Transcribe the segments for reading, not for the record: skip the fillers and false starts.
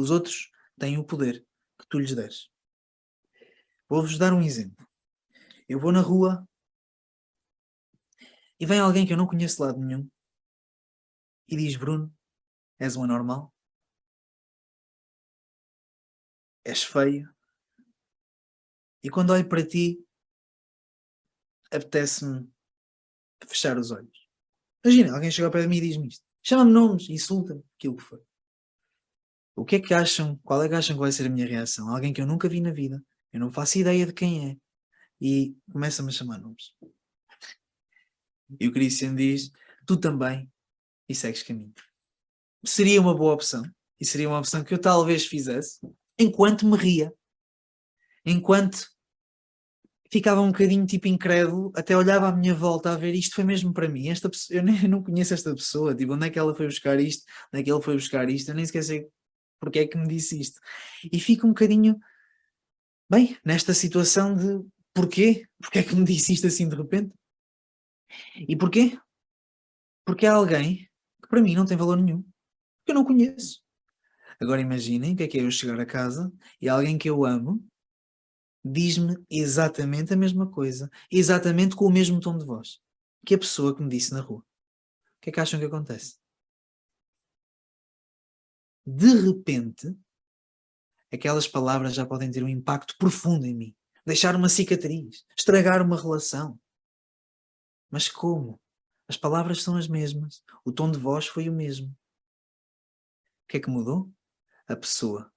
Os outros têm o poder que tu lhes deres. Vou-vos dar um exemplo. Eu vou na rua e vem alguém que eu não conheço de lado nenhum e diz: Bruno, és um anormal, és feio, e quando olho para ti, apetece-me fechar os olhos. Imagina, alguém chega ao pé de mim e diz-me isto. Chama-me nomes, insulta-me, aquilo que for. O que é que acham? Qual é que acham que vai ser a minha reação? Alguém que eu nunca vi na vida, eu não faço ideia de quem é, e começa-me a chamar nomes. E o Christian diz: tu também, e segues caminho. Seria uma boa opção, e seria uma opção que eu talvez fizesse, enquanto me ria. Enquanto ficava um bocadinho tipo incrédulo, até olhava à minha volta a ver isto foi mesmo para mim. Esta pessoa, eu não conheço esta pessoa, tipo, onde é que ela foi buscar isto? Onde é que ele foi buscar isto? Eu nem sequer sei porque é que me disse isto. E fico um bocadinho, bem, nesta situação de porquê? Porquê é que me disse isto assim de repente? E porquê? Porque é alguém que para mim não tem valor nenhum, que eu não conheço. Agora imaginem o que é eu chegar a casa e alguém que eu amo diz-me exatamente a mesma coisa, exatamente com o mesmo tom de voz que a pessoa que me disse na rua. O que é que acham que acontece? De repente, aquelas palavras já podem ter um impacto profundo em mim, deixar uma cicatriz, estragar uma relação. Mas como? As palavras são as mesmas, o tom de voz foi o mesmo. O que é que mudou? A pessoa.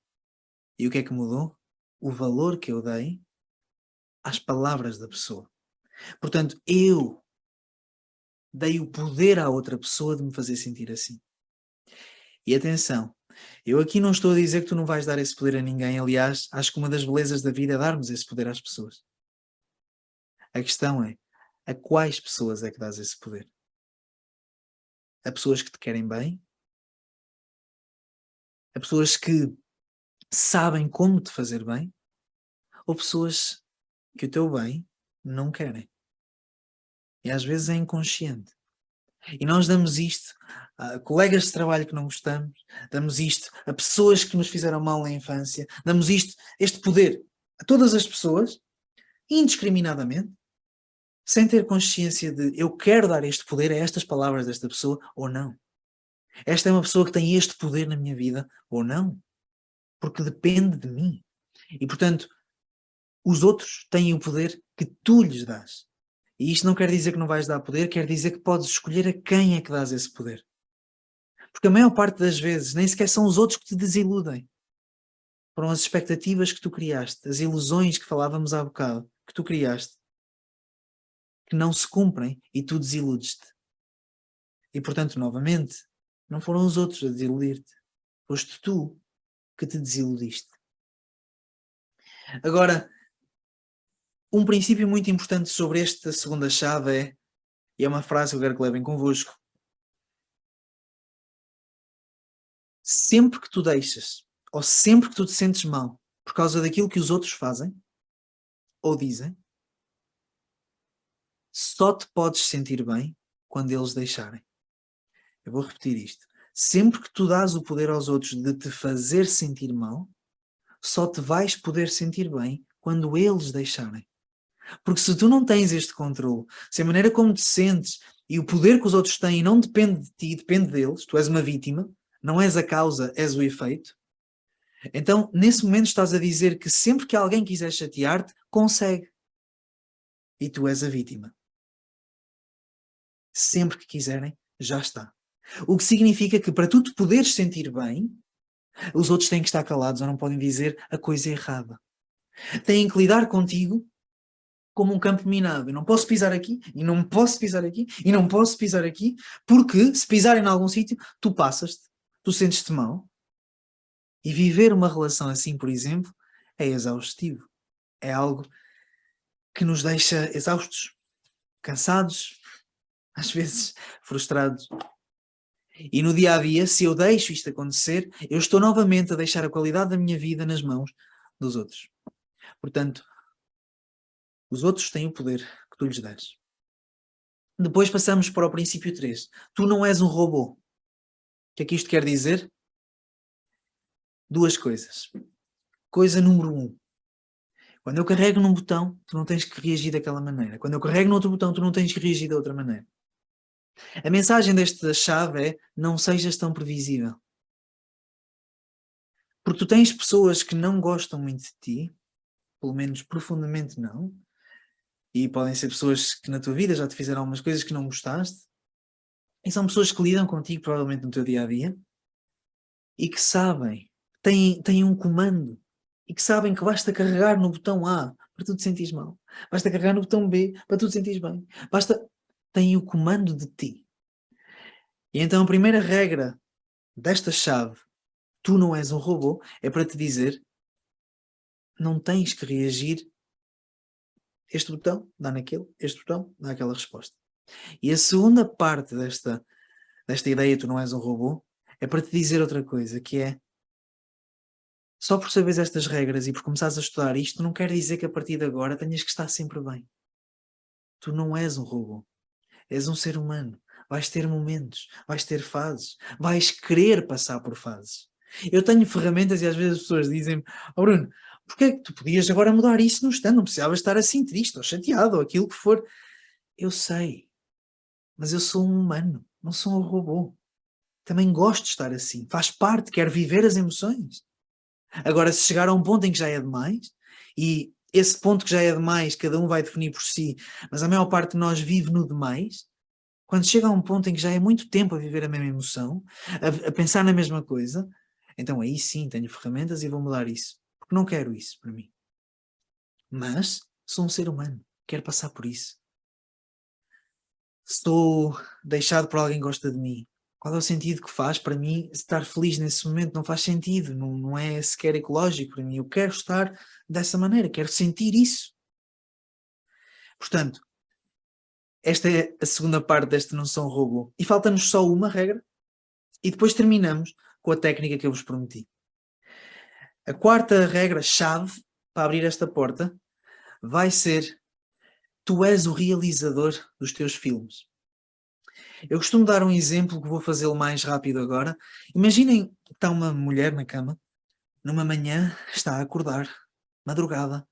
E o que é que mudou? O valor que eu dei às palavras da pessoa. Portanto, eu dei o poder à outra pessoa de me fazer sentir assim. E atenção, eu aqui não estou a dizer que tu não vais dar esse poder a ninguém. Aliás, acho que uma das belezas da vida é darmos esse poder às pessoas. A questão é, a quais pessoas é que dás esse poder? A pessoas que te querem bem? A pessoas que sabem como te fazer bem? Ou pessoas que o teu bem não querem? E às vezes é inconsciente. E nós damos isto a colegas de trabalho que não gostamos, damos isto a pessoas que nos fizeram mal na infância, damos isto, este poder a todas as pessoas, indiscriminadamente, sem ter consciência de eu quero dar este poder a estas palavras desta pessoa ou não. Esta é uma pessoa que tem este poder na minha vida ou não. Porque depende de mim. E portanto, os outros têm o poder que tu lhes dás. E isto não quer dizer que não vais dar poder, quer dizer que podes escolher a quem é que dás esse poder. Porque a maior parte das vezes nem sequer são os outros que te desiludem. Foram as expectativas que tu criaste, as ilusões que falávamos há bocado, que tu criaste, que não se cumprem e tu desiludes-te. E portanto, novamente, não foram os outros a desiludir-te. Foste tu que te desiludiste. Agora, um princípio muito importante sobre esta segunda chave é, e é uma frase que eu quero que levem convosco: sempre que tu deixas, ou sempre que tu te sentes mal por causa daquilo que os outros fazem ou dizem, só te podes sentir bem quando eles deixarem. Eu vou repetir isto. Sempre que tu dás o poder aos outros de te fazer sentir mal, só te vais poder sentir bem quando eles deixarem. Porque se tu não tens este controle, se a maneira como te sentes e o poder que os outros têm não depende de ti, depende deles, tu és uma vítima, não és a causa, és o efeito, então nesse momento estás a dizer que sempre que alguém quiser chatear-te, consegue. E tu és a vítima. Sempre que quiserem, já está. O que significa que para tu te poderes sentir bem, os outros têm que estar calados ou não podem dizer a coisa errada. Têm que lidar contigo como um campo minado. Eu não posso pisar aqui, e não posso pisar aqui, e não posso pisar aqui, porque se pisarem em algum sítio, tu passas-te, tu sentes-te mal. E viver uma relação assim, por exemplo, é exaustivo. É algo que nos deixa exaustos, cansados, às vezes frustrados. E no dia a dia, se eu deixo isto acontecer, eu estou novamente a deixar a qualidade da minha vida nas mãos dos outros. Portanto, os outros têm o poder que tu lhes deres. Depois passamos para o princípio 3. Tu não és um robô. O que é que isto quer dizer? Duas coisas. Coisa número 1. Quando eu carrego num botão, tu não tens que reagir daquela maneira. Quando eu carrego no outro botão, tu não tens que reagir da outra maneira. A mensagem desta chave é: não sejas tão previsível. Porque tu tens pessoas que não gostam muito de ti, pelo menos profundamente não, e podem ser pessoas que na tua vida já te fizeram algumas coisas que não gostaste, e são pessoas que lidam contigo provavelmente no teu dia-a-dia, e que sabem, têm um comando, e que sabem que basta carregar no botão A para tu te sentires mal, basta carregar no botão B para tu te sentires bem, têm o comando de ti. E então a primeira regra desta chave, tu não és um robô, é para te dizer: não tens que reagir, este botão dá naquele, este botão dá aquela resposta. E a segunda parte desta ideia, tu não és um robô, é para te dizer outra coisa, que é: só por saberes estas regras e por começares a estudar isto, não quer dizer que a partir de agora tenhas que estar sempre bem. Tu não és um robô. És um ser humano. Vais ter momentos, vais ter fases, vais querer passar por fases. Eu tenho ferramentas e às vezes as pessoas dizem-me: oh Bruno, porque é que tu podias agora mudar isso no instante? Não precisavas estar assim triste ou chateado ou aquilo que for. Eu sei, mas eu sou um humano, não sou um robô. Também gosto de estar assim, faz parte, quero viver as emoções. Agora, se chegar a um ponto em que já é demais, e esse ponto que já é demais, cada um vai definir por si, mas a maior parte de nós vive no demais, quando chega a um ponto em que já é muito tempo a viver a mesma emoção, a pensar na mesma coisa, então aí sim tenho ferramentas e vou mudar isso. Porque não quero isso para mim. Mas sou um ser humano, quero passar por isso. Estou deixado por alguém que gosta de mim. Qual é o sentido que faz para mim estar feliz nesse momento? Não faz sentido, não é sequer ecológico para mim. Eu quero estar dessa maneira, quero sentir isso. Portanto, esta é a segunda parte desta não sou um robô. E falta-nos só uma regra e depois terminamos com a técnica que eu vos prometi. A quarta regra-chave para abrir esta porta vai ser: tu és o realizador dos teus filmes. Eu costumo dar um exemplo que vou fazê-lo mais rápido agora. Imaginem que está uma mulher na cama, numa manhã, está a acordar, madrugada,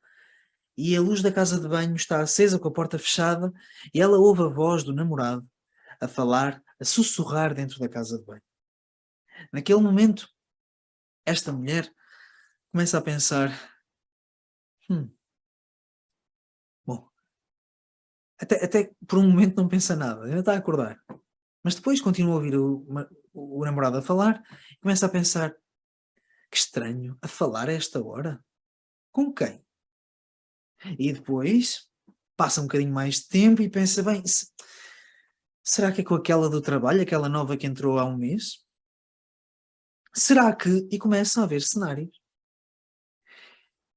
e a luz da casa de banho está acesa com a porta fechada e ela ouve a voz do namorado a falar, a sussurrar dentro da casa de banho. Naquele momento, esta mulher começa a pensar: bom, até por um momento não pensa nada, ainda está a acordar. Mas depois continua a ouvir o namorado a falar e começa a pensar: que estranho, a falar a esta hora? Com quem? E depois passa um bocadinho mais de tempo e pensa: bem, será que é com aquela do trabalho, aquela nova que entrou há um mês? Será que... E começa a ver cenários.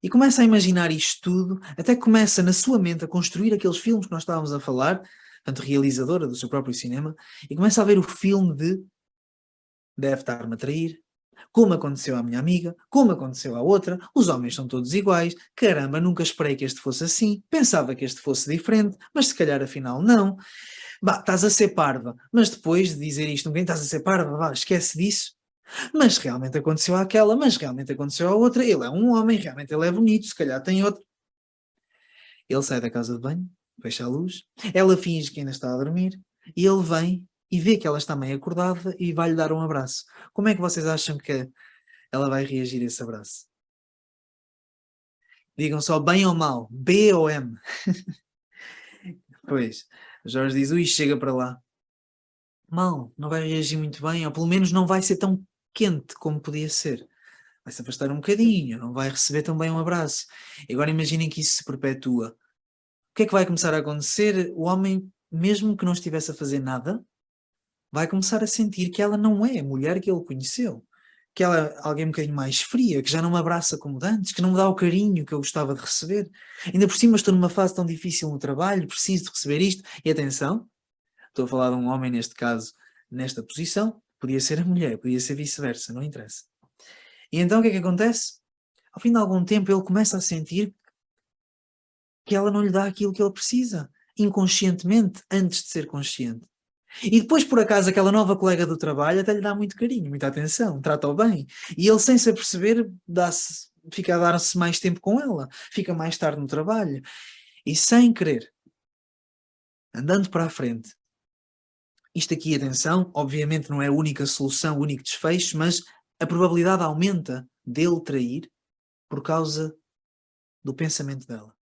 E começa a imaginar isto tudo, até que começa na sua mente a construir aqueles filmes que nós estávamos a falar, portanto, realizadora do seu próprio cinema, e começa a ver o filme de: deve estar-me a trair, como aconteceu à minha amiga, como aconteceu à outra, os homens são todos iguais, caramba, nunca esperei que este fosse assim, pensava que este fosse diferente, mas se calhar afinal não. Bah, estás a ser parva, mas depois de dizer isto, ninguém estás a ser parva, vá, esquece disso. Mas realmente aconteceu àquela, mas realmente aconteceu à outra, ele é um homem, realmente ele é bonito, se calhar tem outro. Ele sai da casa de banho, fecha a luz, ela finge que ainda está a dormir, e ele vem e vê que ela está meio acordada e vai-lhe dar um abraço. Como é que vocês acham que ela vai reagir a esse abraço? Digam só bem ou mal, B ou M. Pois, Jorge diz: ui, chega para lá. Mal, não vai reagir muito bem, ou pelo menos não vai ser tão quente como podia ser. Vai se afastar um bocadinho, não vai receber tão bem um abraço. E agora imaginem que isso se perpetua. O que é que vai começar a acontecer? O homem, mesmo que não estivesse a fazer nada, vai começar a sentir que ela não é a mulher que ele conheceu. Que ela é alguém um bocadinho mais fria, que já não me abraça como de antes, que não me dá o carinho que eu gostava de receber. Ainda por cima estou numa fase tão difícil no trabalho, preciso de receber isto. E atenção, estou a falar de um homem neste caso, nesta posição, podia ser a mulher, podia ser vice-versa, não interessa. E então o que é que acontece? Ao fim de algum tempo ele começa a sentir que ela não lhe dá aquilo que ele precisa, inconscientemente, antes de ser consciente. E depois, por acaso, aquela nova colega do trabalho até lhe dá muito carinho, muita atenção, trata-o bem. E ele, sem se aperceber, fica a dar-se mais tempo com ela, fica mais tarde no trabalho. E sem querer, andando para a frente. Isto aqui, atenção, obviamente não é a única solução, o único desfecho, mas a probabilidade aumenta dele trair por causa do pensamento dela.